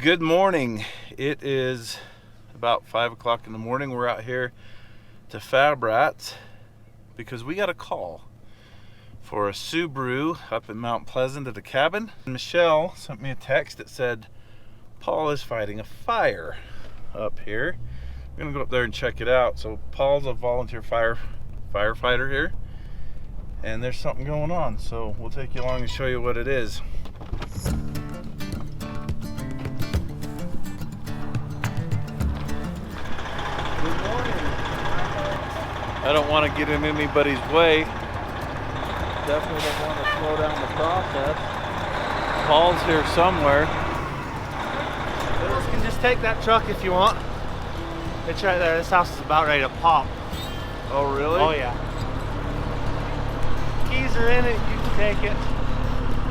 Good morning. It is about 5 o'clock in the morning. We're out here to FabRats because we got a call for a Subaru up in Mount Pleasant at a cabin. Michelle sent me a text that said Paul is fighting a fire up here. We're gonna go up there and check it out. So Paul's a volunteer firefighter here, and there's something going on. So we'll take you along and show you what it is. I don't want to get in anybody's way. Definitely don't want to slow down the process. Paul's here somewhere. You can just take that truck if you want. It's right there. This house is about ready to pop. Oh, really? Oh, yeah. Keys are in it. You can take it.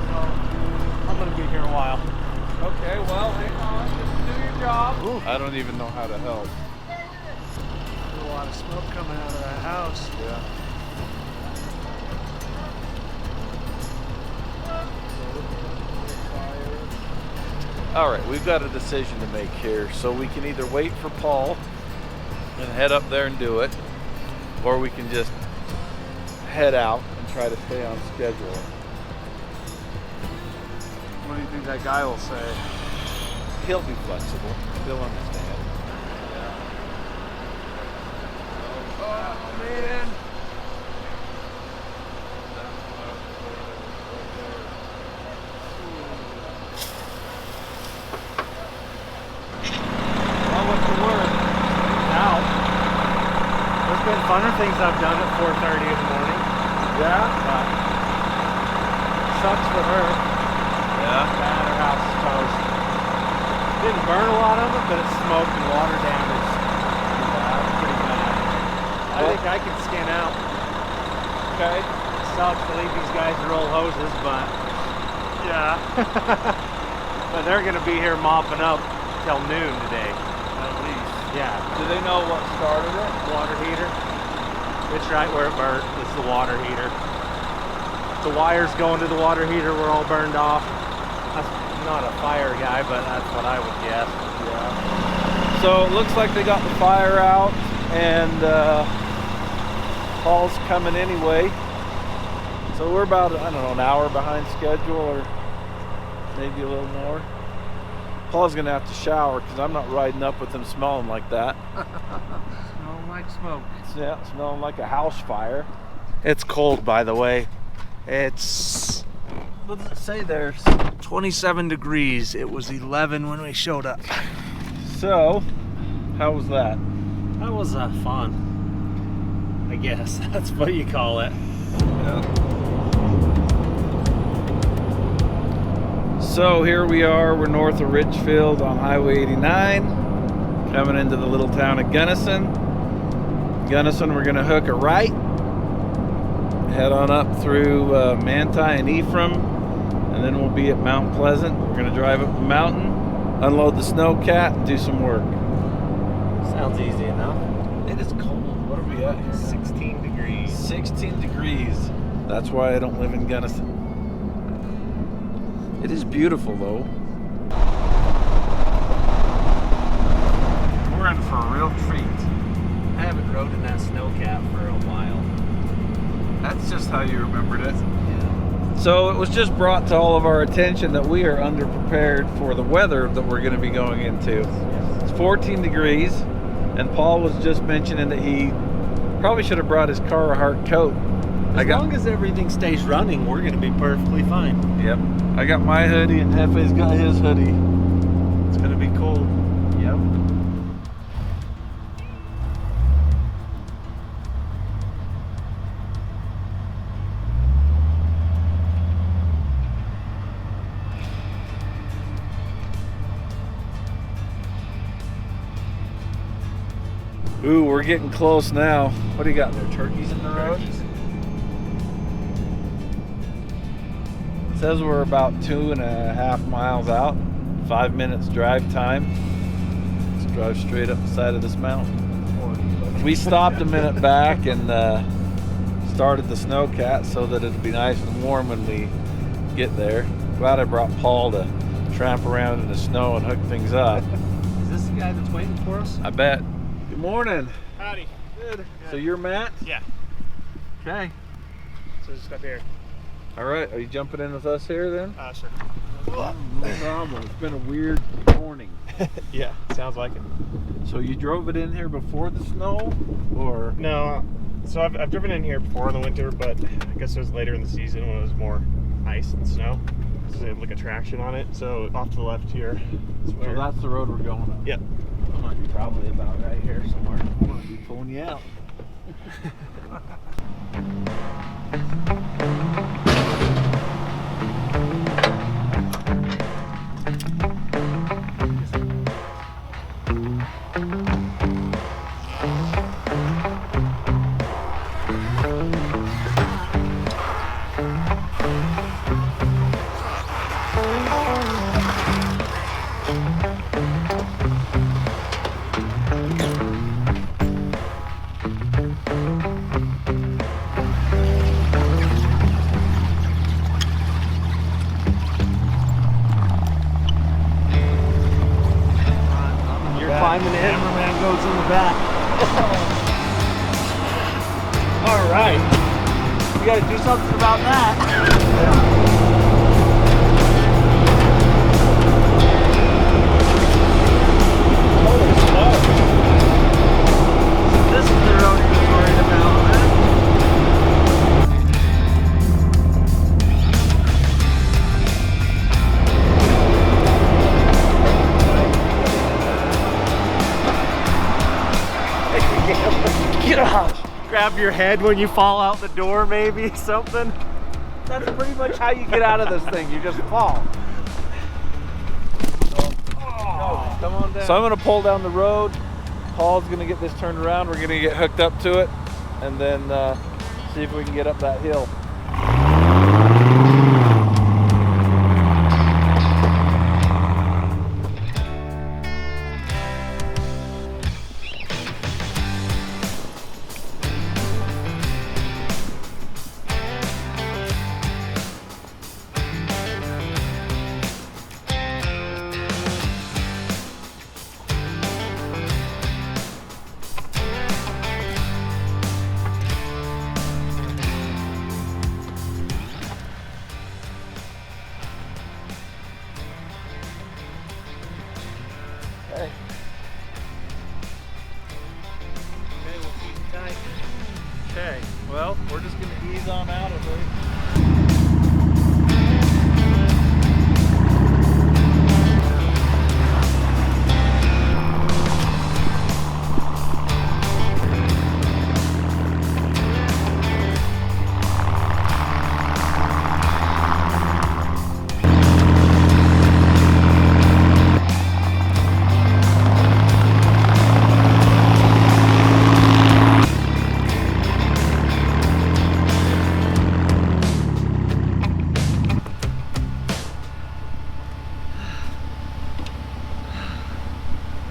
So, I'm going to be here a while. Okay, well, hang on. Just do your job. Ooh. I don't even know how to help. A lot of smoke coming out of that house. Yeah. All right, we've got a decision to make here. So we can either wait for Paul and head up there and do it, or we can just head out and try to stay on schedule. What do you think that guy will say? He'll be flexible. He'll understand. Oh, man. Well, what's the word? Now. There's been funner things I've done at 4:30 in the morning. Yeah? But sucks for her. Yeah? Bad, her house is toast. Didn't burn a lot of it, but it's smoked and water damage. Pretty bad. I think I can skin out. Okay. Sucks to leave these guys to roll hoses, but yeah. But they're gonna be here mopping up till noon today. At least. Yeah. Do they know what started it? Water heater. It's right where it burnt. It's the water heater. The wires going to the water heater were all burned off. I'm not a fire guy, but that's what I would guess. Yeah. So it looks like they got the fire out, and Paul's coming anyway. So we're about, I don't know, an hour behind schedule, or maybe a little more. Paul's gonna have to shower because I'm not riding up with him smelling like that. Smelling like smoke. Yeah, smelling like a house fire. It's cold, by the way. It's, what does it say there? 27 degrees. It was 11 when we showed up. So, how was that? That was fun. I guess that's what you call it. Yeah. So here we are, we're north of Richfield on Highway 89, coming into the little town of Gunnison. Gunnison, we're gonna hook a right, head on up through Manti and Ephraim, and then we'll be at Mount Pleasant. We're gonna drive up the mountain, unload the snowcat, and do some work. Sounds easy enough. It is cold. What are we at here? 16 degrees. 16 degrees. That's why I don't live in Gunnison. It is beautiful though. We're in for a real treat. I haven't rode in that snowcat for a while. That's just how you remembered it. Yeah. So it was just brought to all of our attention that we are underprepared for the weather that we're going to be going into. It's 14 degrees, and Paul was just mentioning that he probably should have brought his Carhartt coat. As long as everything stays running, we're going to be perfectly fine. Yep. I got my hoodie, and Hefe's got his hoodie. It's going to be cold. Yep. Ooh, we're getting close now. What do you got there? Turkeys in the road? It says we're about 2.5 miles out. 5 minutes drive time. Let's drive straight up the side of this mountain. We stopped a minute back and started the snowcat so that it'd be nice and warm when we get there. Glad I brought Paul to tramp around in the snow and hook things up. Is this the guy that's waiting for us? I bet. Good morning. Howdy. Good. So you're Matt? Yeah. Okay. So just up here. All right. Are you jumping in with us here then? Sure. No problem. It's been a weird morning. Yeah, sounds like it. So you drove it in here before the snow, or? No, so I've driven in here before in the winter, but I guess it was later in the season when it was more ice and snow. So they have like a traction on it. So off to the left here is where. So that's the road we're going up. Yep. I might be probably about right here somewhere. I might be pulling you out. Climbing in. Cameraman goes in the back. All right. We got to do something about that. Holy smoke. This is the road he was worried about, man. Get off! Grab your head when you fall out the door, maybe something. That's pretty much how you get out of this thing. You just fall. Oh, come on down. So I'm going to pull down the road. Paul's going to get this turned around. We're going to get hooked up to it, and then see if we can get up that hill. Okay. Okay, we'll keep it tight. Okay, well, we're just going to ease on out of it.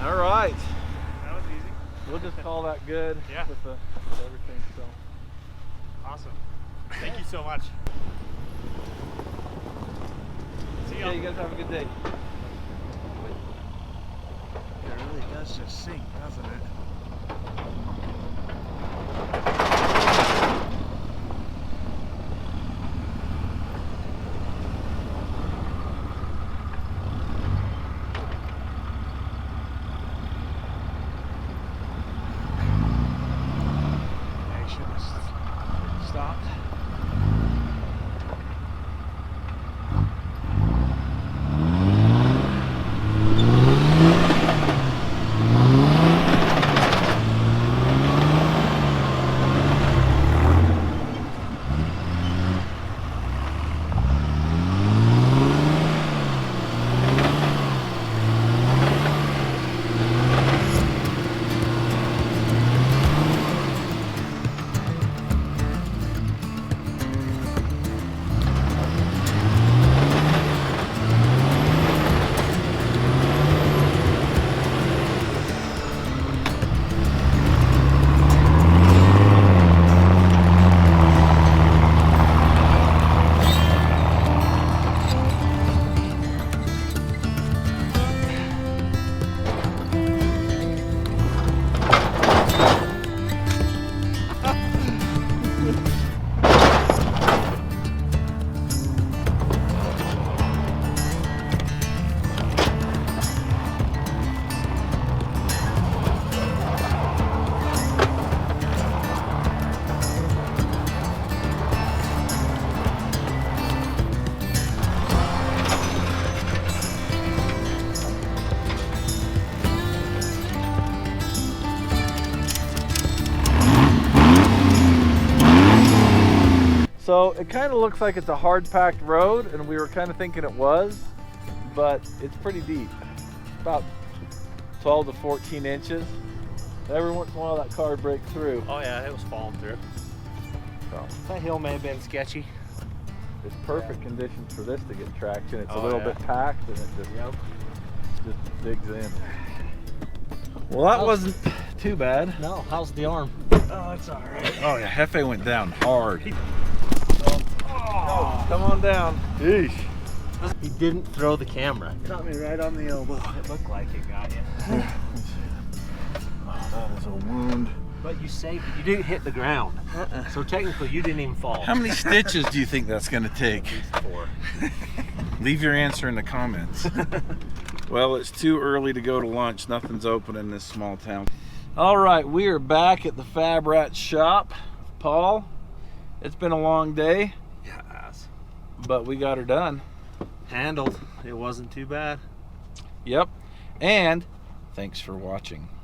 All right. That was easy. We'll just call that good. Yeah. With everything. So. Awesome. Thank you so much. See Yeah, ya. you guys have a good day. It really does just sink, doesn't it? I should have stopped. So it kind of looks like it's a hard packed road, and we were kind of thinking it was, but it's pretty deep. About 12 to 14 inches. Every once in a while that car would break through. Oh yeah, it was falling through. So That hill may have been sketchy. it's perfect conditions for this to get traction. It's a Oh, little yeah. bit packed and it just digs in. Well, that wasn't too bad. No, how's the arm? Oh, it's all right. Oh yeah, Hefe went down hard. Oh, Come on down. Yeesh. he didn't throw the camera. Got me right on the elbow. It looked like it got you. That is a wound. But you saved it. You didn't hit the ground. So technically you didn't even fall. How many stitches do you think that's going to take? At least 4. Leave your answer in the comments. Well, it's too early to go to lunch. Nothing's open in this small town. All right, we are back at the FabRats shop. Paul, it's been a long day, Yes. but we got her done. Handled. It wasn't too bad. Yep. And thanks for watching.